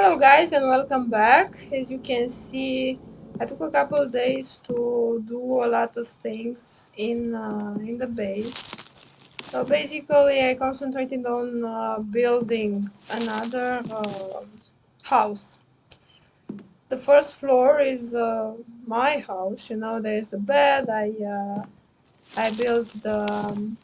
Hello guys and welcome back. As you can see, I took a couple of days to do a lot of things in the base. So basically I concentrated on building another house. The first floor is my house, there's the bed. I built the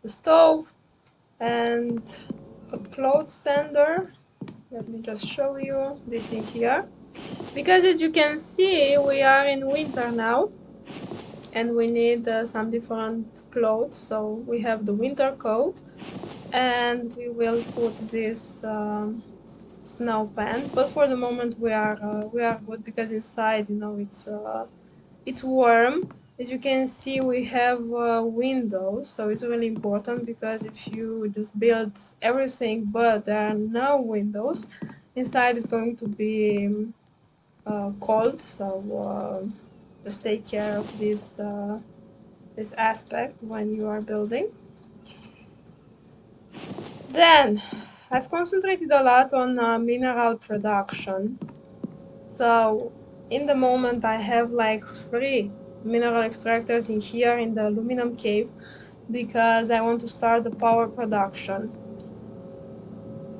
stove and a clothes stander. Let me just show you this in here. Because as you can see, we are in winter now and we need some different clothes. So we have the winter coat and we will put this snow pants. But for the moment we are good because inside, it's warm. As you can see, we have windows, so it's really important because if you just build everything but there are no windows, inside is going to be cold. So just take care of this aspect when you are building. Then I've concentrated a lot on mineral production. So in the moment I have like 3 mineral extractors in here in the aluminum cave because I want to start the power production.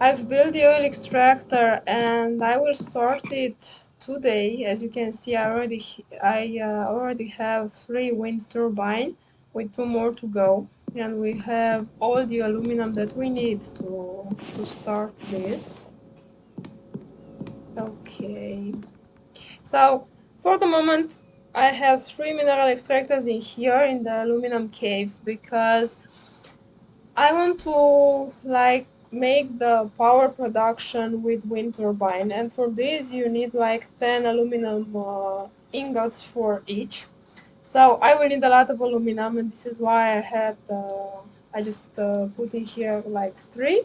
I've built the oil extractor and I will start it today. As you can see, I already have 3 wind turbines with 2 more to go, and we have all the aluminum that we need to start this. Okay, so for the moment I have 3 mineral extractors in here in the aluminum cave because I want to make the power production with wind turbine, and for this you need like 10 aluminum ingots for each. So I will need a lot of aluminum, and this is why I just put in here like 3.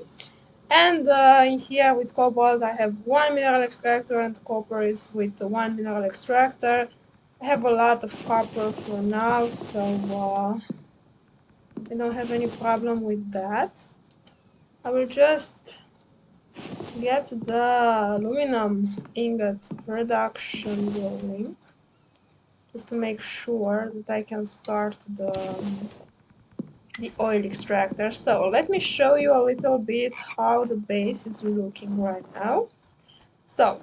And in here with cobalt I have 1 mineral extractor, and copper is with 1 mineral extractor. I have a lot of copper for now, so I don't have any problem with that. I will just get the aluminum ingot production going just to make sure that I can start the oil extractor. So let me show you a little bit how the base is looking right now. So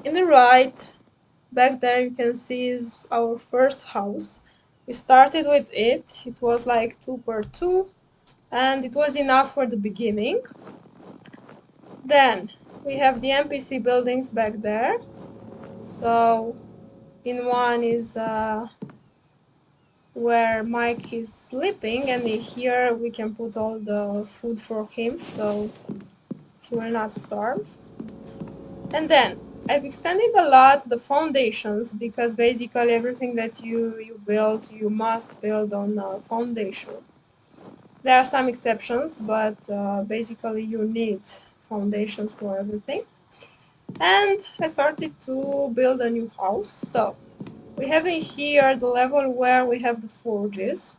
in the right back there you can see is our first house. We started with it. It was like 2x2 and it was enough for the beginning. Then we have the NPC buildings back there. So in one is where Mike is sleeping, and in here we can put all the food for him so he will not starve. And then I've extended a lot the foundations because basically everything that you build, you must build on a foundation. There are some exceptions, but basically you need foundations for everything. And I started to build a new house. So we have in here the level where we have the forges.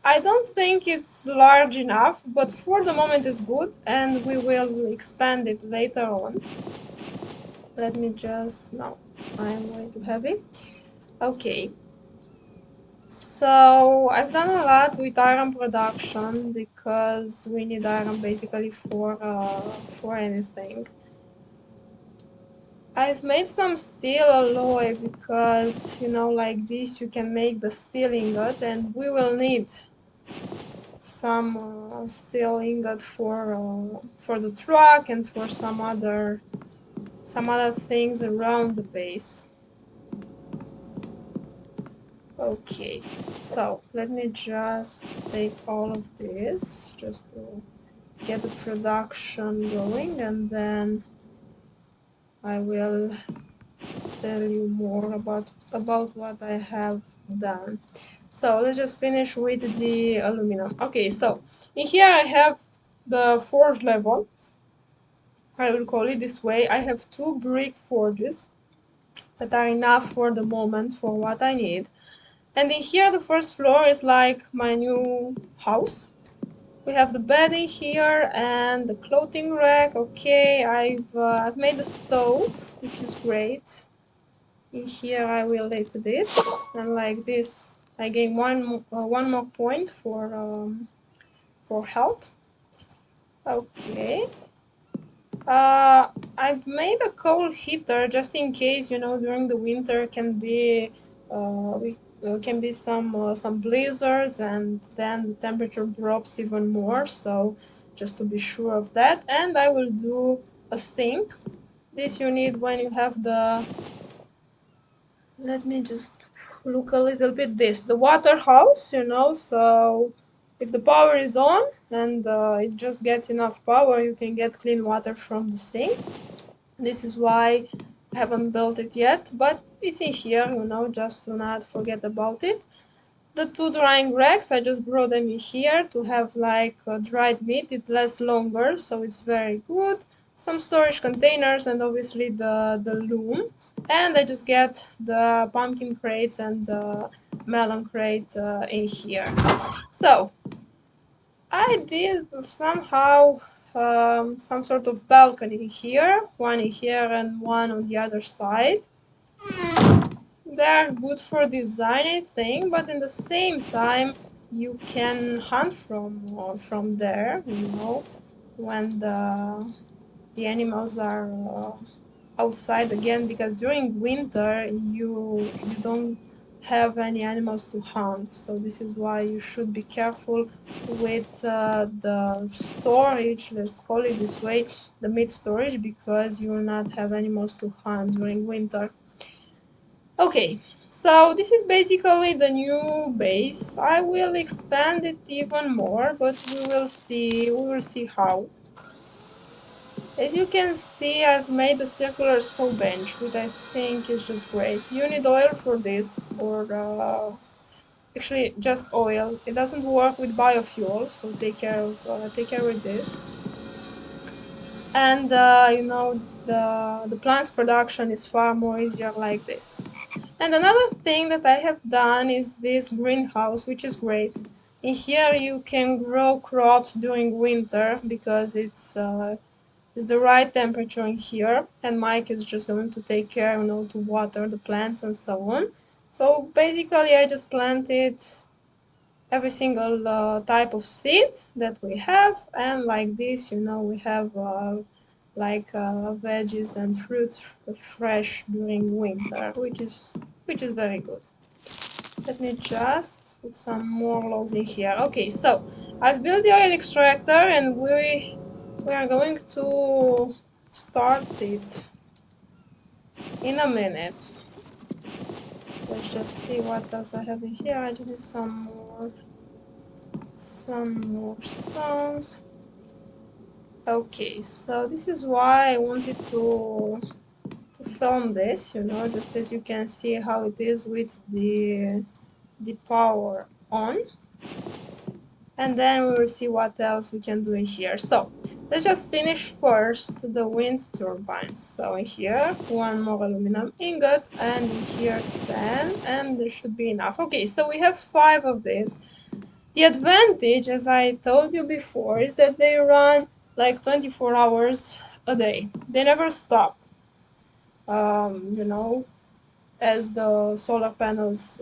I don't think it's large enough, but for the moment it's good, and we will expand it later on. Let me just, no, I'm way too heavy. Okay. So I've done a lot with iron production because we need iron basically for anything. I've made some steel alloy because, like this you can make the steel ingot, and we will need some steel ingot for the truck and for some other things around the base. Okay, so let me just take all of this just to get the production going, and then I will tell you more about what I have done. So let's just finish with the aluminum. Okay, so in here I have the forge level. I will call it this way. I have 2 brick forges that are enough for the moment for what I need. And in here the first floor is like my new house. We have the bed in here and the clothing rack. Okay, I've made a stove, which is great. In here I will leave this, and like this I gain one more point for health. Okay. I've made a coal heater just in case, you know, during the winter we can be some blizzards, and then the temperature drops even more. So just to be sure of that, and I will do a sink. This you need when you have the. Let me just look a little bit this the water house, you know. So if the power is on and it just gets enough power, you can get clean water from the sink. This is why I haven't built it yet, but it's in here, you know, just to not forget about it. The two drying racks, I just brought them in here to have like dried meat. It lasts longer, so it's very good. Some storage containers and obviously the loom. And I just get the pumpkin crates and the melon crate in here. So I did somehow some sort of balcony here, one in here and one on the other side. They're good for design, I think, but in the same time, you can hunt from there. You know, when the animals are outside again, because during winter you don't have any animals to hunt. So this is why you should be careful with the storage. Let's call it this way, the meat storage, because you will not have animals to hunt during winter. Okay, so this is basically the new base. I will expand it even more, but we will see how. As you can see, I've made a circular saw bench, which I think is just great. You need oil for this, or actually just oil. It doesn't work with biofuel, so take care with this. And you know, the plant's production is far more easier like this. And another thing that I have done is this greenhouse, which is great. In here you can grow crops during winter because it's the right temperature in here, and Mike is just going to take care, you know, to water the plants and so on. So basically I just planted every single type of seed that we have, and like this, you know, we have veggies and fruits fresh during winter, which is very good. Let me just put some more logs in here. Okay, so I've built the oil extractor, and we are going to start it in a minute. Let's just see what else I have in here. I just need some more stones. Okay, so this is why I wanted to film this, you know, just as you can see how it is with the power on, and then we will see what else we can do in here. So let's just finish first the wind turbines. So in here, one more aluminum ingot, and in here 10, and there should be enough. Okay, so we have 5 of these. The advantage, as I told you before, is that they run like 24 hours a day. They never stop. You know, as the solar panels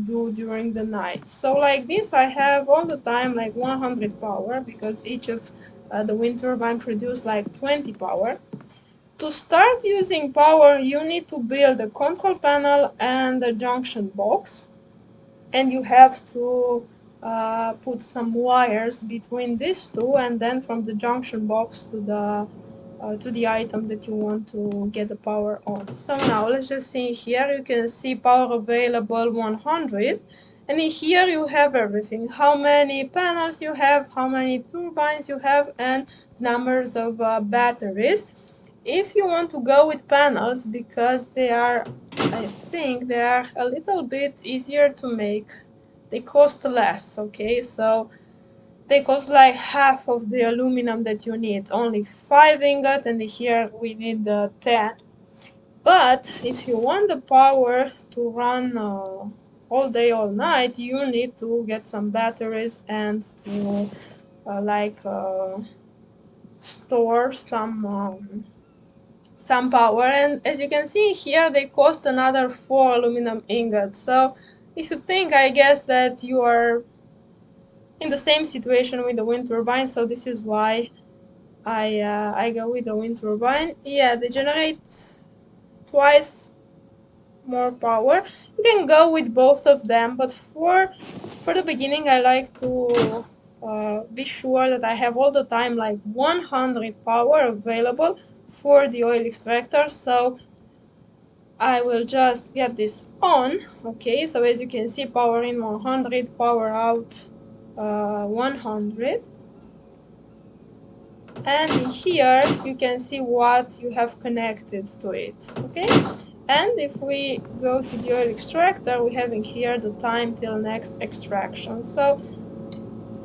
do during the night. So like this, I have all the time like 100 power, because each of the wind turbine produce like 20 power. To start using power, you need to build a control panel and a junction box, and you have to put some wires between these two, and then from the junction box to the item that you want to get the power on. So now let's just see here, you can see power available 100, and in here you have everything, how many panels you have, how many turbines you have, and numbers of batteries. If you want to go with panels, because I think they are a little bit easier to make, they cost less. Okay, so they cost like half of the aluminum that you need, only 5 ingot, and here we need 10. But if you want the power to run all day, all night, you need to get some batteries and to store some power. And as you can see here, they cost another 4 aluminum ingots. So if you think, I guess, that you are in the same situation with the wind turbine, so this is why I go with the wind turbine. Yeah, they generate twice more power. You can go with both of them, but for the beginning, I like to be sure that I have all the time like 100 power available for the oil extractor. So I will just get this on. Okay, so as you can see, power in 100, power out 100. And in here you can see what you have connected to it. Okay, and if we go to the oil extractor, we have in here the time till next extraction. So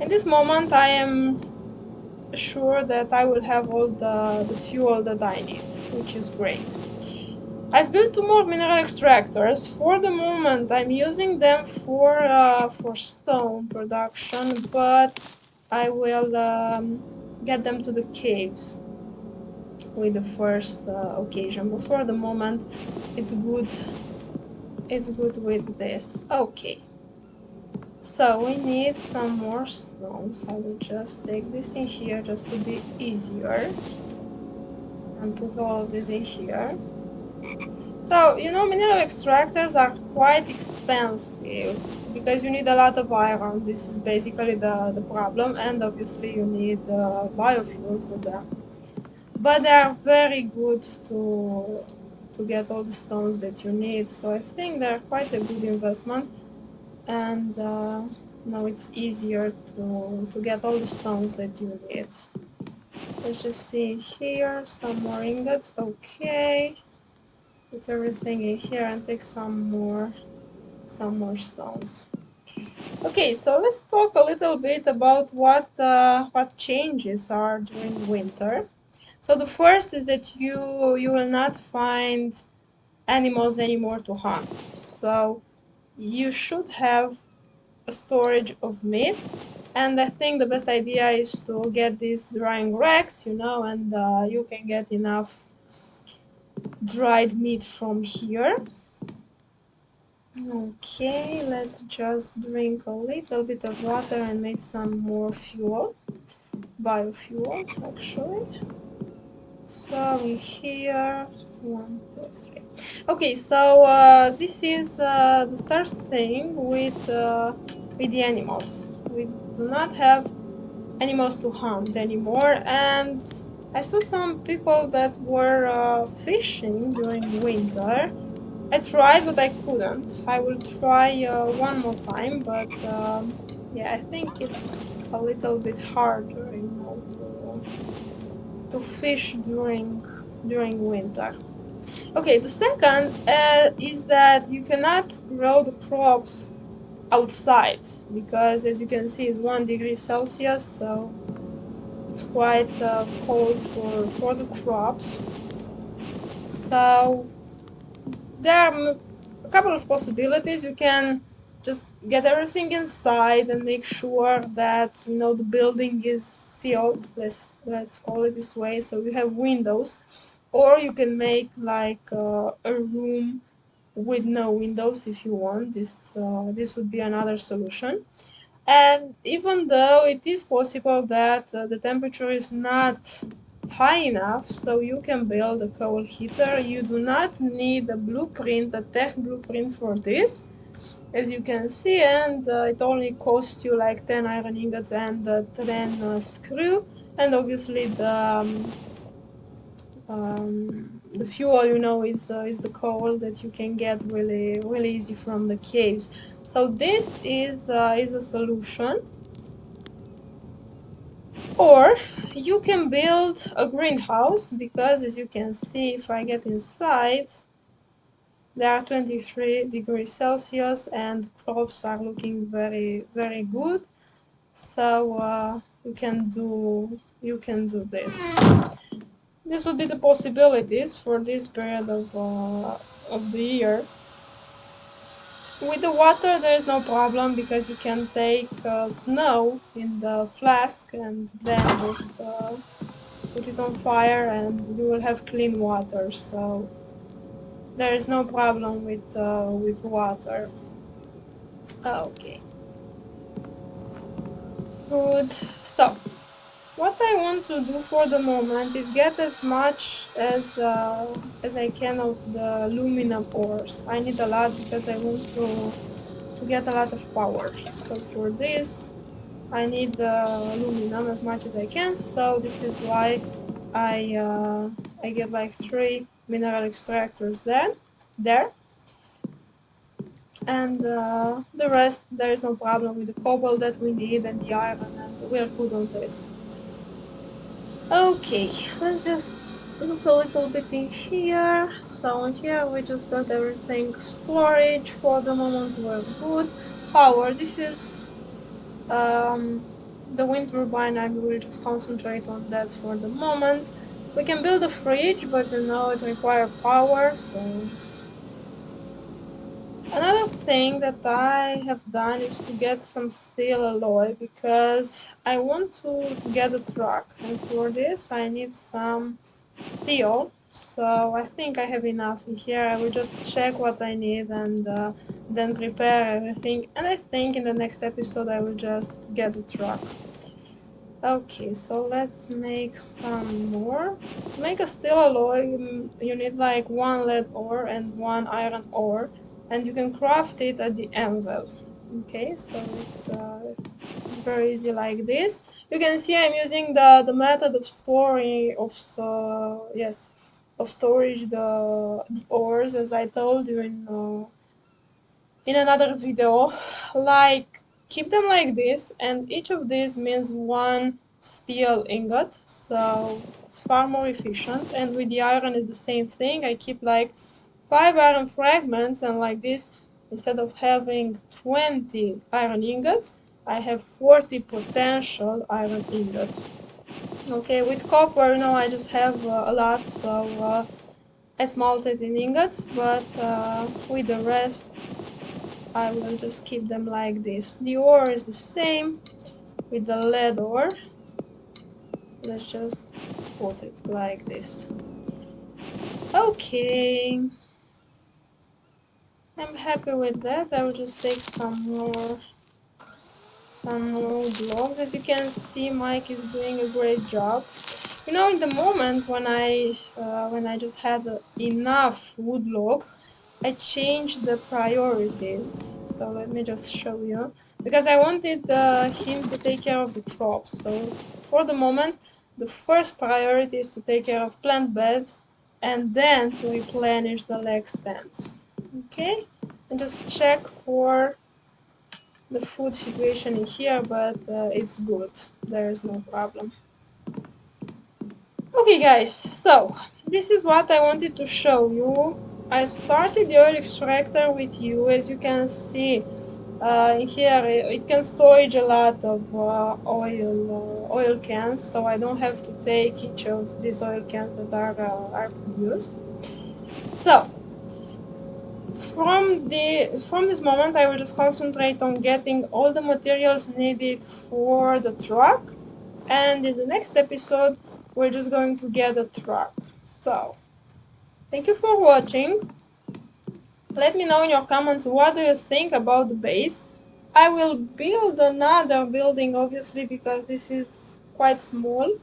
in this moment I am sure that I will have all the fuel that I need, which is great. I've built 2 more mineral extractors. For the moment I'm using them for stone production, but I will get them to the caves with the first occasion. But for the moment it's good with this. Okay, so we need some more stones. I will just take this in here just to be easier and put all of this in here. So, you know, mineral extractors are quite expensive because you need a lot of iron. This is basically the problem, and obviously you need biofuel for them. But they are very good to get all the stones that you need, so I think they're quite a good investment. And now it's easier to get all the stones that you need. Let's just see here, some more ingots. Okay, put everything in here and take some more stones. Okay, so let's talk a little bit about what changes are during winter. So the first is that you will not find animals anymore to hunt. So you should have a storage of meat, and I think the best idea is to get these drying racks, you know, and you can get enough dried meat from here. Okay, let's just drink a little bit of water and make some more fuel, biofuel actually. So in here, 1, 2, 3. Okay, so this is the first thing with the animals. We do not have animals to hunt anymore, and I saw some people that were fishing during winter. I tried, but I couldn't. I will try one more time, but yeah, I think it's a little bit harder, you know, to fish during winter. Okay, the second is that you cannot grow the crops outside because, as you can see, it's 1 degree Celsius, so it's quite cold for the crops. So there are a couple of possibilities. You can just get everything inside and make sure that, you know, the building is sealed. Let's call it this way. So you have windows, or you can make like a room with no windows if you want. This would be another solution. And even though it is possible that the temperature is not high enough, so you can build a coal heater, you do not need a blueprint, a tech blueprint for this, as you can see, and it only costs you like 10 iron ingots and 10 screw, and obviously the fuel, you know, is the coal that you can get really easy from the caves. So this is a solution. Or you can build a greenhouse, because as you can see, if I get inside, there are 23 degrees Celsius and crops are looking very good. So you can do this. This would be the possibilities for this period of the year. With the water, there is no problem because you can take snow in the flask and then just put it on fire and you will have clean water. So there is no problem with water. Okay, good. So what I want to do for the moment is get as much as I can of the aluminum ores. I need a lot because I want to get a lot of power. So for this, I need the aluminum as much as I can. So this is why I get like 3 mineral extractors there, and the rest there is no problem with the cobalt that we need and the iron, and we are good on this. Okay, let's just look a little bit in here. So in here we just got everything storage. For the moment we're good. Power, this is the wind turbine. I will just concentrate on that for the moment. We can build a fridge, but you know it requires power, so another thing that I have done is to get some steel alloy because I want to get a truck, and for this I need some steel. So I think I have enough in here. I will just check what I need and then prepare everything. And I think in the next episode I will just get the truck. Okay, so let's make some more. To make a steel alloy, you need like 1 lead ore and 1 iron ore, and you can craft it at the anvil. Okay, so it's very easy like this. You can see I'm using the method of storing of yes, of storage the ores, as I told you in another video. Like, keep them like this, and each of these means 1 steel ingot, so it's far more efficient. And with the iron is the same thing. I keep like 5 iron fragments, and like this, instead of having 20 iron ingots, I have 40 potential iron ingots. Okay, with copper, I just have a lot, so I smelt it in ingots, but with the rest I will just keep them like this. The ore is the same with the lead ore. Let's just put it like this. Okay, I'm happy with that. I will just take some more blocks. As you can see, Mike is doing a great job. In the moment when I just had enough wood logs, I changed the priorities. So let me just show you, because I wanted him to take care of the crops. So for the moment, the first priority is to take care of plant beds, and then to replenish the leg stands. Okay, and just check for the food situation in here, but it's good. There is no problem. Okay guys, so this is what I wanted to show you. I started the oil extractor with you. As you can see in here, it can storage a lot of oil cans, so I don't have to take each of these oil cans that are produced. So from this moment I will just concentrate on getting all the materials needed for the truck, and in the next episode we're just going to get a truck. So thank you for watching. Let me know in your comments what do you think about the base. I will build another building obviously because this is quite small,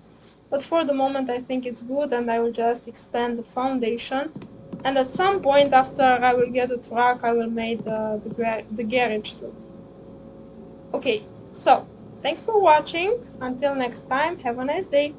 but for the moment I think it's good, and I will just expand the foundation, and at some point after I will get a truck I will make the garage too. Okay, so thanks for watching. Until next time, have a nice day.